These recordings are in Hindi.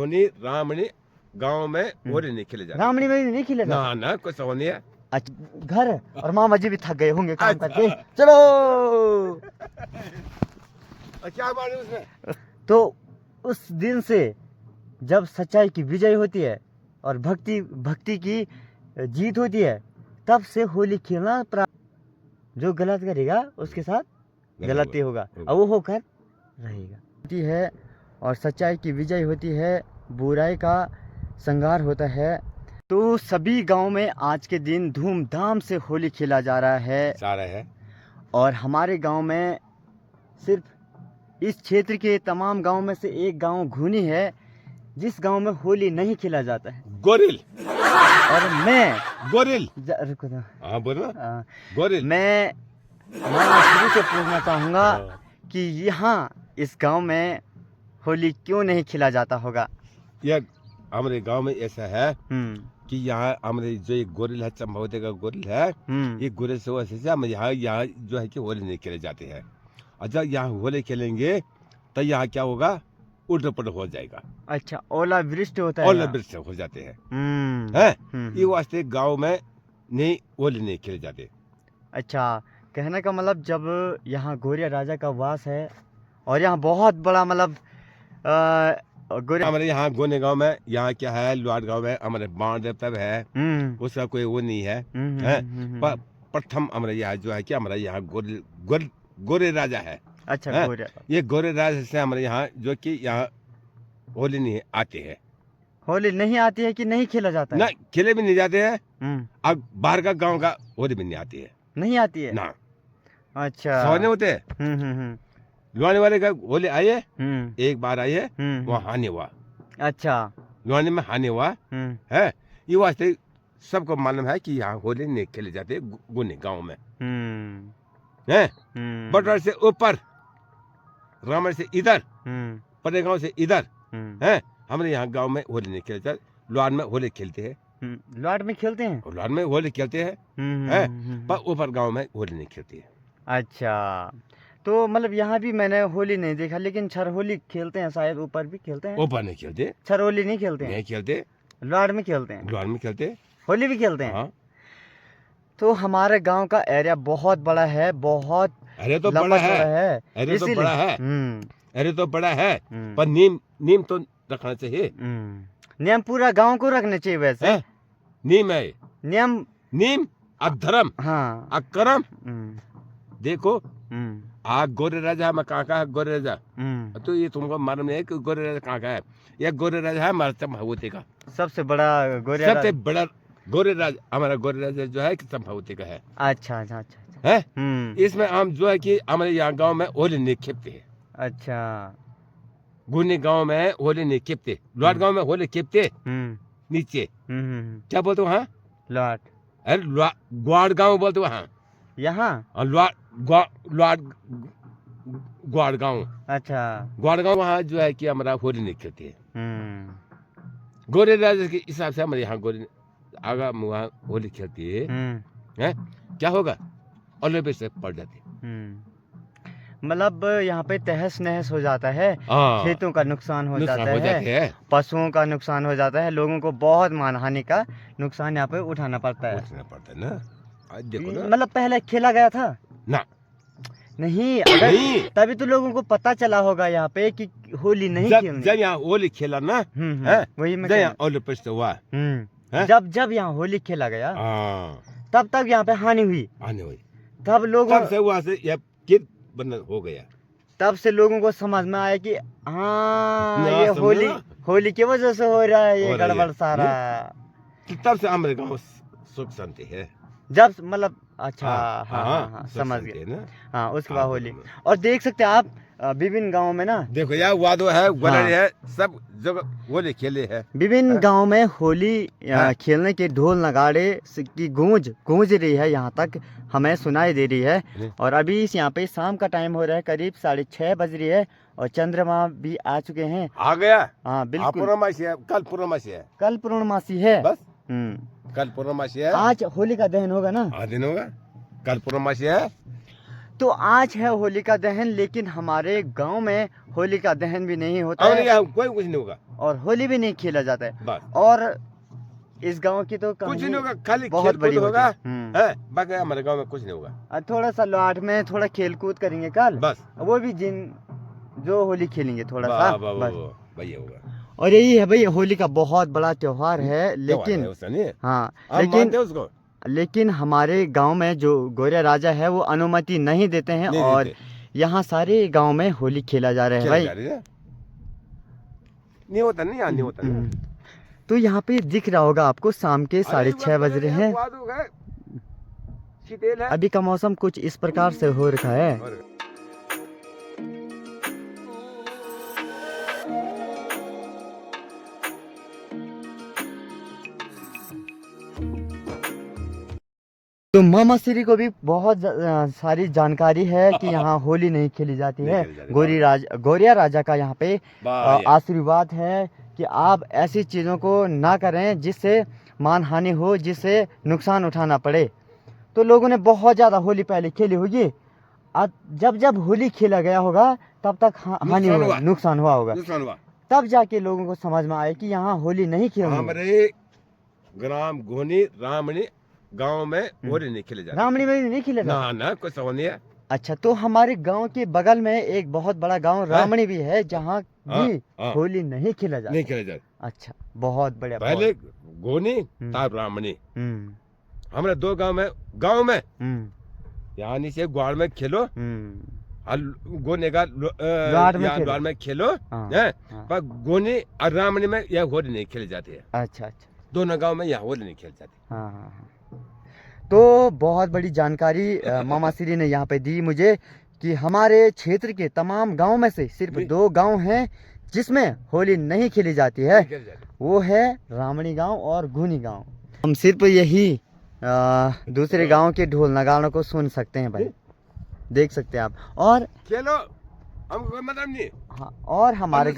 सोनी रामणी गांव में होली नहीं खेले जाते। रामणी में नहीं खेले ना ना कुछ होनी है। अच्छा घर और मामा जी भी थक गए होंगे काम अच्छा। करके। चलो क्या मालूम उसमें। तो उस दिन से जब सच्चाई की विजय होती है और भक्ति की जीत होती है, तब से होली खेलना जो गलत करेगा उसके साथ गलत ही होगा और वो होकर रहेगा होती है। और सच्चाई की विजय होती है, बुराई का संहार होता है। तो सभी गांव में आज के दिन धूमधाम से होली खेला जा रहा है। और हमारे गांव में सिर्फ इस क्षेत्र के तमाम गांव में से एक गांव घूनी है जिस गांव में होली नहीं खेला जाता है। गोरिल। और मैं गोरिल रुको ना। हाँ बोलो। गोरिल। मैं शुरू से पूछना चाहूँगा कि यहाँ इस गांव में होली क्यों नहीं खेला जाता होगा। यह हमारे गांव में ऐसा है कि यहाँ हमारे जो एक गोरिल है, चंपावती का गोरिल है, ये गोरिल से वैसे यहाँ जो है कि होली नहीं खेले जाते हैं। और जब यहाँ होली खेलेंगे तो यहाँ क्या होगा, उल्टा पुल्टा हो जाएगा। अच्छा, ओला वृष्टि होता है। ओला वृष्टि हो जाते हैं। ये वास्ते गांव में नहीं होली नहीं खेले जाते। अच्छा, कहने का मतलब जब यहाँ गौरिया राजा का वास है और यहाँ बहुत बड़ा मतलब हमारे यहाँ गोने गांव में यहाँ क्या है, लुआड गांव में हमारे बाण देवता है, उसका कोई वो नहीं है। प्रथम हमारे यहाँ जो है कि हमारा यहाँ गोरे राजा है। अच्छा, ये गोरे राजा से हमारे यहाँ जो कि यहाँ होली नहीं आते हैं। होली नहीं आती है कि नहीं खेला जाता है? ना खेले भी नहीं जाते हैं। अब बाहर का गांव का होली भी नहीं आती है। नहीं आती है ना। अच्छा, सोने होते हैं। लुआने वाले का होली आई है, एक बार आई है, वहाँ हानि हुआ। अच्छा, लुआने में हानि हुआ है। ये वास्ते सबको मालूम है कि यहाँ होली नहीं खेले जाते गुने गांव में। है बटवार से ऊपर, रामर से इधर, परे गांव से इधर है। हमारे यहाँ गांव में होली नहीं खेले जाते। लुआड में होली खेलते हैं। लुआड में खेलते हैं? लुआड में होली खेलते हैं, पर ऊपर गांव में होली नहीं खेलती है। अच्छा, तो मतलब यहाँ भी मैंने होली नहीं देखा, लेकिन छर होली खेलते हैं शायद। ऊपर भी खेलते हैं? ऊपर नहीं खेलते। छर होली नहीं खेलते हैं? नहीं खेलते। लुआड में खेलते हैं? लुआड में खेलते। होली भी खेलते हैं? हाँ। तो हमारे गांव का एरिया बहुत बड़ा है, बहुत अरे तो बड़ा है, अरे तो बड़ा है, अरे तो बड़ा है, पर नीम तो रखना चाहिए। नियम पूरा गांव को रखना चाहिए वैसे। नीम है, नीम अधर्म, हाँ अकरम। देखो आग गोरे राजा में कहाँ का है गोरे राजा, तो ये तुमको मालूम नहीं है कि गोरे राजा कहाँ का है। ये गोरे राजा है हमारा चंपावती का सबसे बड़ा सबसे बड़ा गोरे राजा। हमारा गोरे राजा जो है कि चंपावती का है। अच्छा अच्छा अच्छा है। इसमें हम जो है कि हमारे यहाँ गांव में होली नहीं खेपते है। अच्छा, गुनी गांव में होली नहीं खेपते, लुआड गांव में होली खेपते नीचे। क्या बोलते वहाँ? लुआड। अरे ग्वाड़ गांव बोलते वहाँ। यहाँ लुआड ग्वाड़ गांव। अच्छा, ग्वाड़ गांव वहाँ जो है कि हमारा होली नहीं खेलते है। गोरे राजा के हिसाब से हमारे यहाँ गोरे आगा वहाँ होली खेलती है। क्या होगा, ओलंपिक से पड़ जाती। मतलब यहाँ पे तहस नहस हो जाता है, खेतों का नुकसान हो जाता है, पशुओं का नुकसान हो जाता है, लोगों को बहुत मानहानि का नुकसान यहाँ पे उठाना पड़ता है ना। देखो ना, मतलब पहले खेला गया था ना? नहीं, अगर नहीं। तभी तो लोगों को पता चला होगा यहाँ पे कि होली नहीं खेलनी। जब यहाँ होली खेला ना, वही मैं ओलंपिक से हुआ। जब यहाँ होली खेला गया तब तक यहाँ पे हानि हुई। तब लोगों से वहाँ से बंधन हो गया। तब से लोगों को समझ में आया कि हाँ ये होली की वजह से हो रहा है ये गड़बड़ सारा। तब से हमारे गाँव सुख शांति है। जब मतलब अच्छा हाँ, समझ गए ना। हाँ, उसके बाद होली। और देख सकते हैं आप विभिन्न गांवों में ना, देखो यार वादो है, गोलरी है, सब जगह होली खेले है। विभिन्न गांव में होली खेलने के ढोल नगाड़े की गूंज रही है, यहाँ तक हमें सुनाई दे रही है। और अभी यहाँ पे शाम का टाइम हो रहा है, करीब 6:30 बज रही है और चंद्रमा भी आ चुके हैं। आ गया? हाँ बिल्कुल। पूर्णमासी है, कल पूर्णमासी है। कल पूर्णमासी है बस। कल पूर्णमासी है। आज होली का दहन होगा ना? दिन होगा, कल पूर्णमासी है। तो आज है होलिका दहन, लेकिन हमारे गांव में होलिका दहन भी नहीं होता और है यहाँ कोई कुछ नहीं होगा, और होली भी नहीं खेला जाता है। बस और इस गांव की तो कुछ नहीं कहानी होगा, खाली बहुत खेल बड़ी कूद होगा, होती है। है बाकी हमारे गांव में कुछ नहीं होगा। थोड़ा सा लाट में थोड़ा खेल कूद करेंगे कल, बस वो भी जो होली खेलेंगे थोड़ा सा, बस वही होगा। और यही है भाई, होली का बहुत बड़ा त्योहार है, लेकिन हाँ उसको लेकिन हमारे गांव में जो गोरिया राजा है वो अनुमति नहीं देते हैं, और यहाँ सारे गांव में होली खेला जा रहा है भाई। नहीं होता, नहीं यहाँ नहीं होता नहीं। तो यहाँ पे दिख रहा होगा आपको, शाम के 6:30 बज रहे हैं। अभी का मौसम कुछ इस प्रकार से हो रखा है। तो मामा श्री को भी बहुत सारी जानकारी है कि यहाँ होली नहीं खेली जाती है। गोरिया राजा का यहाँ पे आशीर्वाद है कि आप ऐसी चीज़ों को ना करें जिससे मानहानि हो, जिससे नुकसान उठाना पड़े। तो लोगों ने बहुत ज़्यादा होली पहले खेली होगी, जब होली खेला गया होगा तब तक हानि हुआ, नुकसान हुआ होगा, तब जाके लोगों को समझ में आया कि यहाँ होली नहीं खेली। हमारे ग्राम गोनी रामणी गांव में होली नहीं खेले जाते, रामणी में नहीं खेले ना कुछ नहीं है। अच्छा, तो हमारे गांव के बगल में एक बहुत बड़ा गांव रामणी भी है, जहाँ भी होली नहीं खेला जाता, नहीं खेला जाता। अच्छा, बहुत बढ़िया। पहले गोनी तब रामणी, हमारे दो गांव में यानी से ग्वार में खेलो, गोने का द्वार में खेलो, पर गोनी और रामणी में यह होली नहीं खेली जाती है। अच्छा, दोनों गांव में यह होली नहीं खेली जाती। हाँ। तो बहुत बड़ी जानकारी मामा श्री ने यहाँ पे दी मुझे कि हमारे क्षेत्र के तमाम गांव में से सिर्फ 2 गांव हैं जिसमें होली नहीं खेली जाती है, वो है रामणी गांव और गुनी गांव। हम सिर्फ यही दूसरे गांव के ढोल नगाड़ों को सुन सकते हैं भाई, देख सकते हैं आप। और खेलो, हमको कोई मतलब नहीं। हाँ, और हमारे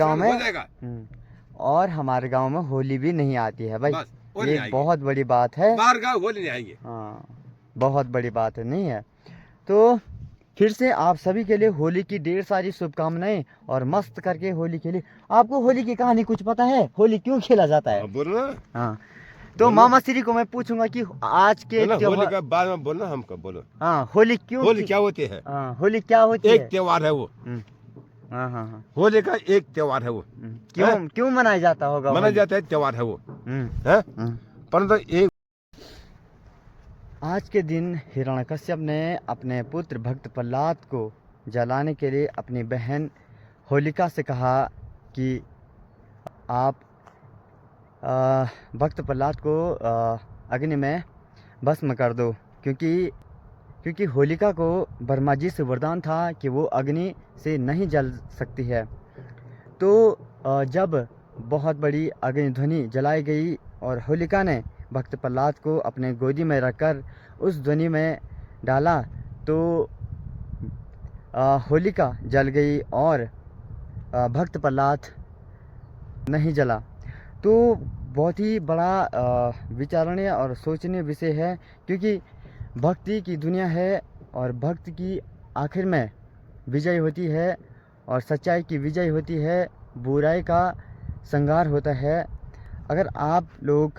गांव में होली भी नहीं आती है भाई, ये बहुत बड़ी बात है। बाहर गाँव होली नहीं आएंगे। हाँ, बहुत बड़ी बात है, नहीं है। तो फिर से आप सभी के लिए होली की ढेर सारी शुभकामनाएं, और मस्त करके होली खेली। आपको होली की कहानी कुछ पता है, होली क्यों खेला जाता है? बोलना। हाँ, तो मामा श्री को मैं पूछूंगा कि आज के होली का बाद में बोलना, हमको बोलो। हाँ, होली क्या होती है? हाँ, होली क्या होती है? एक त्योहार है वो। हाँ, होली का एक त्योहार है वो। क्यों मनाया जाता होगा? मनाया जाता है, त्योहार है वो, परंतु एक आज के दिन हिरण्यकश्यप ने अपने पुत्र भक्त प्रहलाद को जलाने के लिए अपनी बहन होलिका से कहा कि आप भक्त प्रहलाद को अग्नि में भस्म कर दो, क्योंकि होलिका को ब्रह्मा जी से वरदान था कि वो अग्नि से नहीं जल सकती है। तो जब बहुत बड़ी अग्निध्वनि जलाई गई और होलिका ने भक्त प्रहलाद को अपने गोदी में रखकर उस ध्वनि में डाला, तो होलिका जल गई और भक्त प्रहलाद नहीं जला। तो बहुत ही बड़ा विचारणीय और सोचनीय विषय है, क्योंकि भक्ति की दुनिया है और भक्त की आखिर में विजय होती है और सच्चाई की विजय होती है, बुराई का संहार होता है। अगर आप लोग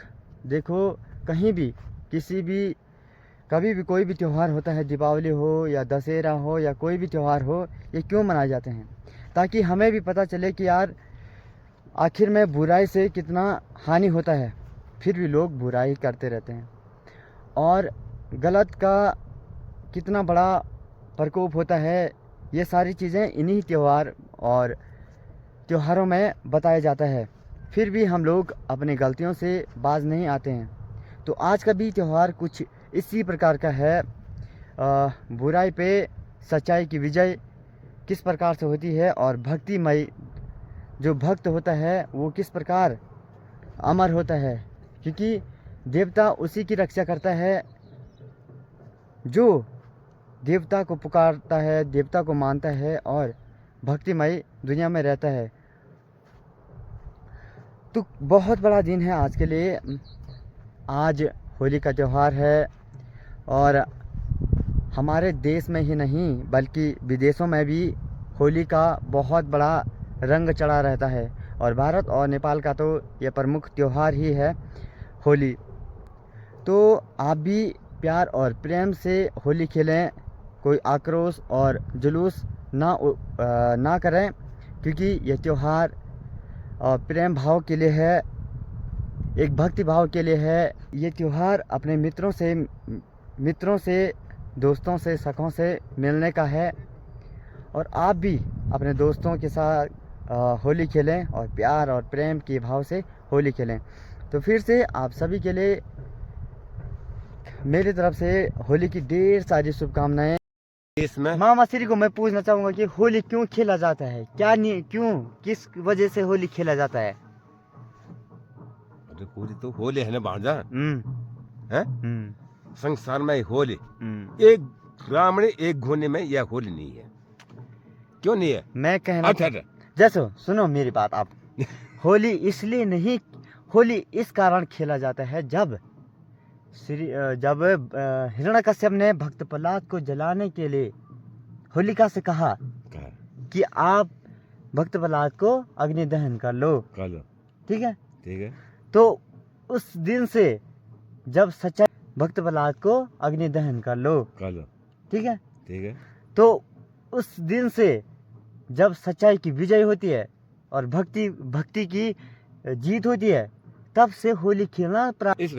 देखो, कहीं भी कभी भी कोई भी त्यौहार होता है, दीपावली हो या दशहरा हो या कोई भी त्यौहार हो, ये क्यों मनाए जाते हैं? ताकि हमें भी पता चले कि यार आखिर में बुराई से कितना हानि होता है, फिर भी लोग बुराई करते रहते हैं, और गलत का कितना बड़ा प्रकोप होता है। ये सारी चीज़ें इन्हीं त्योहारों में बताया जाता है, फिर भी हम लोग अपनी गलतियों से बाज नहीं आते हैं। तो आज का भी त्यौहार कुछ इसी प्रकार का है, बुराई पे सच्चाई की विजय किस प्रकार से होती है, और भक्तिमय जो भक्त होता है वो किस प्रकार अमर होता है, क्योंकि देवता उसी की रक्षा करता है जो देवता को पुकारता है, देवता को मानता है और भक्तिमय दुनिया में रहता है। तो बहुत बड़ा दिन है आज के लिए। आज होली का त्यौहार है और हमारे देश में ही नहीं बल्कि विदेशों में भी होली का बहुत बड़ा रंग चढ़ा रहता है। और भारत और नेपाल का तो ये प्रमुख त्यौहार ही है होली। तो आप भी प्यार और प्रेम से होली खेलें, कोई आक्रोश और जुलूस ना करें, क्योंकि यह त्यौहार प्रेम भाव के लिए है, एक भक्ति भाव के लिए है। ये त्यौहार अपने मित्रों से दोस्तों से सखों से मिलने का है। और आप भी अपने दोस्तों के साथ होली खेलें और प्यार और प्रेम के भाव से होली खेलें। तो फिर से आप सभी के लिए मेरी तरफ से होली की ढेर सारी शुभकामनाएं। इसमें मामा श्री को मैं पूछना चाहूँगा कि होली क्यों खेला जाता है, क्या नहीं, क्यों, किस वजह से होली खेला जाता है? अरे होली तो होली है ना भांजा, है संसार में होली एक ग्रामीण एक घोने में यह होली नहीं है। क्यों नहीं है? मैं कहना अच्छा जैसे सुनो मेरी बात आप। होली इसलिए नहीं, होली इस कारण खेला जाता है जब हिरण्यकश्यप ने भक्त प्रहलाद को जलाने के लिए होलिका से कहा कि आप भक्त प्रहलाद को अग्नि दहन कर लो। ठीक है, ठीक है। तो उस दिन से जब सच्चाई भक्त प्रहलाद को अग्नि दहन कर लो। ठीक है, ठीक है। तो उस दिन से जब सच्चाई की विजय होती है और भक्ति की जीत होती है, तब से होली खेलना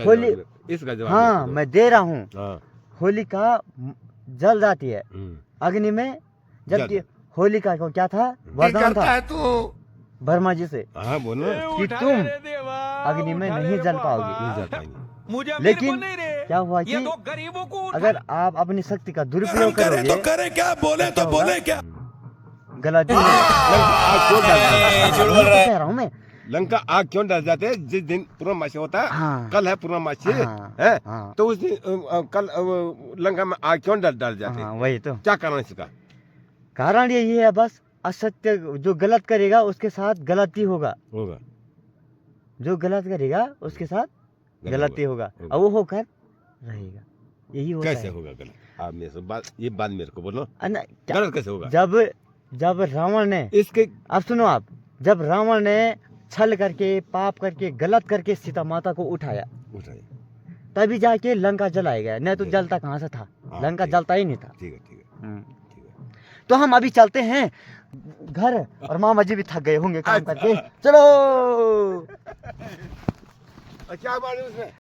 होली इसका जवाब हाँ मैं दे रहा हूँ। हाँ। होलिका जल जाती है अग्नि में, जबकि होलिका को क्या था, वरदान था ब्रह्मा जी से। हाँ बोलो कि तुम अग्नि में नहीं जल पाओगे। लेकिन क्या हुआ कि अगर आप अपनी शक्ति का दुरुपयोग करोगे तो करें क्या, बोले तो बोले क्या, गलत कह रहा हूँ मैं। लंका आग क्यों डर जाते हैं? जिस दिन पूर्णमासी होता है, हाँ, कल है पूर्णमासी, हाँ, है हाँ, तो उस दिन कल लंका में आग क्यों डर जाते हैं? हाँ, वही तो क्या कारण इसका? कारण यही है बस, असत्य जो गलत करेगा उसके साथ गलती होगा, जो गलत करेगा उसके साथ गलती होगा और वो होकर रहेगा। यही होता कैसे है। होगा गलत? आप मेरे से ये बात मेरे को बोलो, क्या गलत कैसे होगा? जब रावण ने इसके अब सुनो आप, जब रावण ने छल करके पाप करके गलत करके सीता माता को उठाया तभी जाके लंका जलाया गया, नहीं तो जलता कहाँ से था? लंका जलता ही नहीं था। ठीक है, ठीक है। तो हम अभी चलते हैं घर, और मामा जी भी थक गए होंगे काम करके। चलो क्या बात है उसमें?